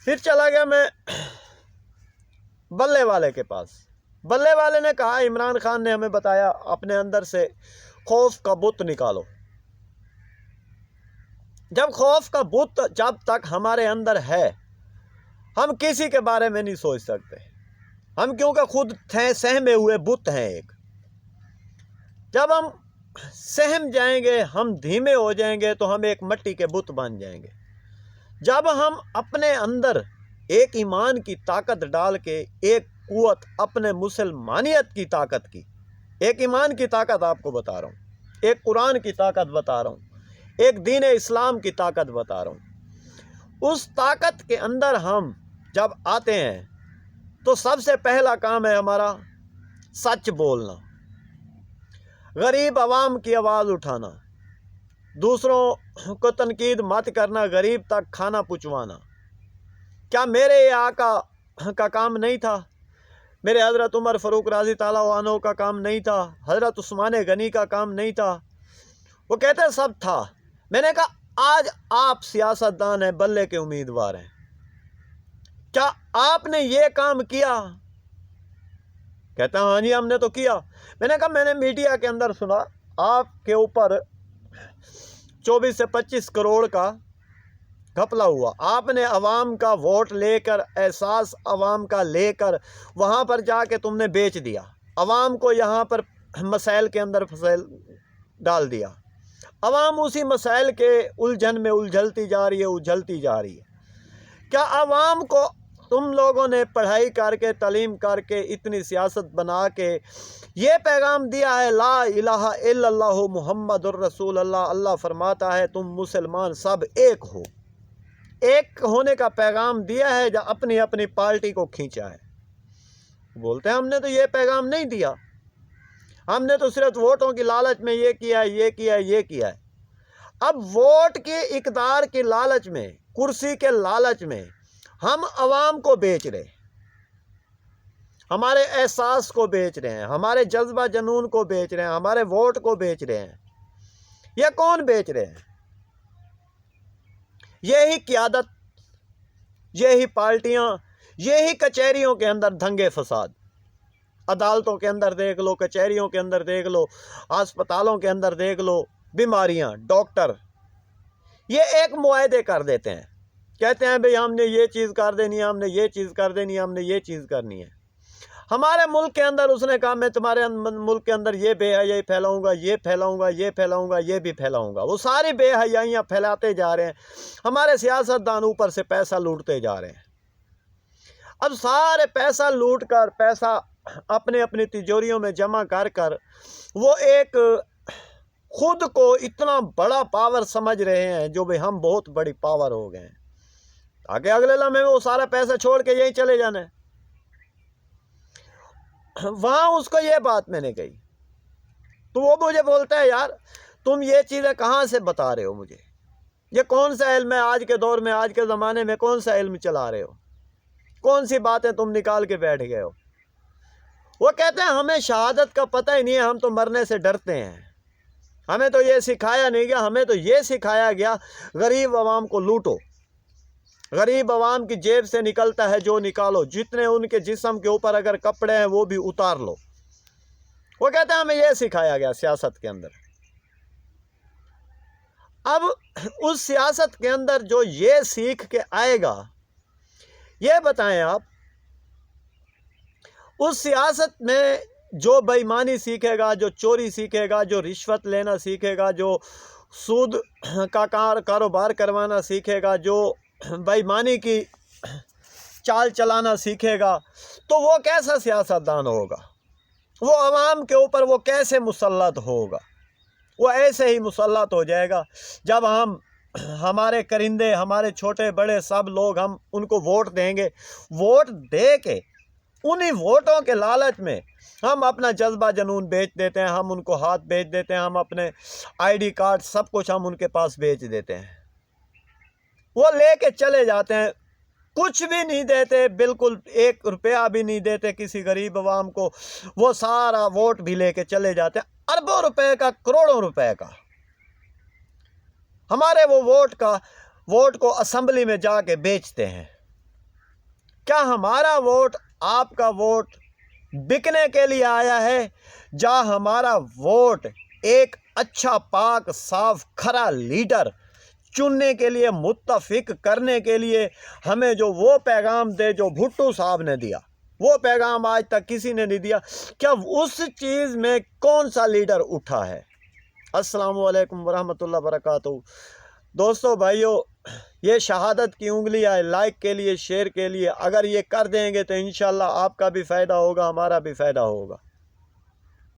پھر چلا گیا میں بلے والے کے پاس. بلے والے نے کہا عمران خان نے ہمیں بتایا اپنے اندر سے خوف کا بت نکالو. جب خوف کا بت جب تک ہمارے اندر ہے ہم کسی کے بارے میں نہیں سوچ سکتے. ہم کیونکہ خود سہمے ہوئے بت ہیں ایک. جب ہم سہم جائیں گے ہم دھیمے ہو جائیں گے تو ہم ایک مٹی کے بت بن جائیں گے. جب ہم اپنے اندر ایک ایمان کی طاقت ڈال کے ایک قوت اپنے مسلمانیت کی طاقت کی، ایک ایمان کی طاقت آپ کو بتا رہا ہوں، ایک قرآن کی طاقت بتا رہا ہوں، ایک دین اسلام کی طاقت بتا رہا ہوں، اس طاقت کے اندر ہم جب آتے ہیں تو سب سے پہلا کام ہے ہمارا سچ بولنا، غریب عوام کی آواز اٹھانا، دوسروں کو تنقید مت کرنا، غریب تک کھانا پہنچوانا. کیا میرے یہ آقا کا کام نہیں تھا؟ میرے حضرت عمر فاروق رضی تعالیٰ عنہ کا کام نہیں تھا؟ حضرت عثمان غنی کا کام نہیں تھا؟ وہ کہتے سب تھا. میں نے کہا آج آپ سیاستدان ہیں، بلے کے امیدوار ہیں، کیا آپ نے یہ کام کیا؟ کہتا ہاں جی ہم نے تو کیا. میں نے کہا میں نے میڈیا کے اندر سنا آپ کے اوپر 24 سے 25 کروڑ کا گھپلا ہوا. آپ نے عوام کا ووٹ لے کر، احساس عوام کا لے کر وہاں پر جا کے تم نے بیچ دیا. عوام کو یہاں پر مسائل کے اندر ڈال دیا. عوام اسی مسائل کے الجھن میں الجھلتی جا رہی ہے. کیا عوام کو تم لوگوں نے پڑھائی کر کے، تعلیم کر کے، اتنی سیاست بنا کے یہ پیغام دیا ہے لا الہ الا اللہ محمد الرسول اللہ؟ اللہ فرماتا ہے تم مسلمان سب ایک ہو. ایک ہونے کا پیغام دیا ہے جو اپنی اپنی پارٹی کو کھینچا ہے. بولتے ہیں ہم نے تو یہ پیغام نہیں دیا، ہم نے تو صرف ووٹوں کی لالچ میں یہ کیا ہے، یہ کیا ہے، یہ کیا ہے. اب ووٹ کے اقتدار کی لالچ میں، کرسی کے لالچ میں ہم عوام کو بیچ رہے، ہمارے احساس کو بیچ رہے ہیں، ہمارے جذبہ جنون کو بیچ رہے ہیں، ہمارے ووٹ کو بیچ رہے ہیں. یہ کون بیچ رہے ہیں؟ یہی قیادت، یہی پارٹیاں، یہی کچہریوں کے اندر دھنگے فساد. عدالتوں کے اندر دیکھ لو، کچہریوں کے اندر دیکھ لو، ہسپتالوں کے اندر دیکھ لو، بیماریاں، ڈاکٹر یہ ایک معاہدے کر دیتے ہیں، کہتے ہیں بھئی ہم نے یہ چیز کر دینی ہے، ہم نے یہ چیز کر دینی ہے، ہم نے یہ چیز کرنی ہے. ہمارے ملک کے اندر اس نے کہا میں تمہارے ملک کے اندر یہ بے حیائی پھیلاؤں گا، یہ پھیلاؤں گا، یہ پھیلاؤں گا، یہ بھی پھیلاؤں گا. وہ ساری بے حیائیاں پھیلاتے جا رہے ہیں. ہمارے سیاستدان اوپر سے پیسہ لوٹتے جا رہے ہیں. اب سارے پیسہ لوٹ کر، پیسہ اپنے اپنی تجوریوں میں جمع کر کر وہ ایک خود کو اتنا بڑا پاور سمجھ رہے ہیں جو بھئی ہم بہت بڑی پاور ہو گئے ہیں، تاکہ اگلے لمحے وہ سارا پیسہ چھوڑ کے یہیں چلے جانا ہے. وہاں اس کو یہ بات میں نے کہی تو وہ مجھے بولتا ہے یار تم یہ چیزیں کہاں سے بتا رہے ہو مجھے؟ یہ کون سا علم ہے آج کے دور میں، آج کے زمانے میں کون سا علم چلا رہے ہو؟ کون سی باتیں تم نکال کے بیٹھ گئے ہو؟ وہ کہتے ہیں ہمیں شہادت کا پتہ ہی نہیں ہے، ہم تو مرنے سے ڈرتے ہیں. ہمیں تو یہ سکھایا نہیں گیا، ہمیں تو یہ سکھایا گیا غریب عوام کو لوٹو، غریب عوام کی جیب سے نکلتا ہے جو نکالو، جتنے ان کے جسم کے اوپر اگر کپڑے ہیں وہ بھی اتار لو. وہ کہتے ہیں ہمیں یہ سکھایا گیا سیاست کے اندر. اب اس سیاست کے اندر جو یہ سیکھ کے آئے گا، یہ بتائیں آپ اس سیاست میں جو بے ایمانی سیکھے گا، جو چوری سیکھے گا، جو رشوت لینا سیکھے گا، جو سود کا کاروبار کروانا سیکھے گا، جو بے ایمانی کی چال چلانا سیکھے گا، تو وہ کیسا سیاستدان ہوگا؟ وہ عوام کے اوپر وہ کیسے مسلط ہوگا؟ وہ ایسے ہی مسلط ہو جائے گا جب ہمارے کرندے، ہمارے چھوٹے بڑے سب لوگ ہم ان کو ووٹ دیں گے. ووٹ دے کے انہی ووٹوں کے لالچ میں ہم اپنا جذبہ جنون بیچ دیتے ہیں، ہم ان کو ہاتھ بیچ دیتے ہیں، ہم اپنے آئی ڈی کارڈ سب کچھ ہم ان کے پاس بیچ دیتے ہیں. وہ لے کے چلے جاتے ہیں، کچھ بھی نہیں دیتے، بالکل 1 روپیہ بھی نہیں دیتے کسی غریب عوام کو. وہ سارا ووٹ بھی لے کے چلے جاتے ہیں، اربوں روپے کا، کروڑوں روپے کا. ہمارے وہ ووٹ کو اسمبلی میں جا کے بیچتے ہیں. کیا ہمارا ووٹ آپ کا ووٹ بکنے کے لیے آیا ہے؟ جہاں ہمارا ووٹ ایک اچھا پاک صاف کھرا لیڈر چننے کے لیے، متفق کرنے کے لیے ہمیں جو وہ پیغام دے جو بھٹو صاحب نے دیا، وہ پیغام آج تک کسی نے نہیں دیا۔ کیا اس چیز میں کون سا لیڈر اٹھا ہے؟ السلام علیکم ورحمۃ اللہ وبرکاتہ۔ دوستو بھائیو، یہ شہادت کی انگلی ہے، لائک کے لیے، شیئر کے لیے اگر یہ کر دیں گے تو انشاءاللہ آپ کا بھی فائدہ ہوگا، ہمارا بھی فائدہ ہوگا۔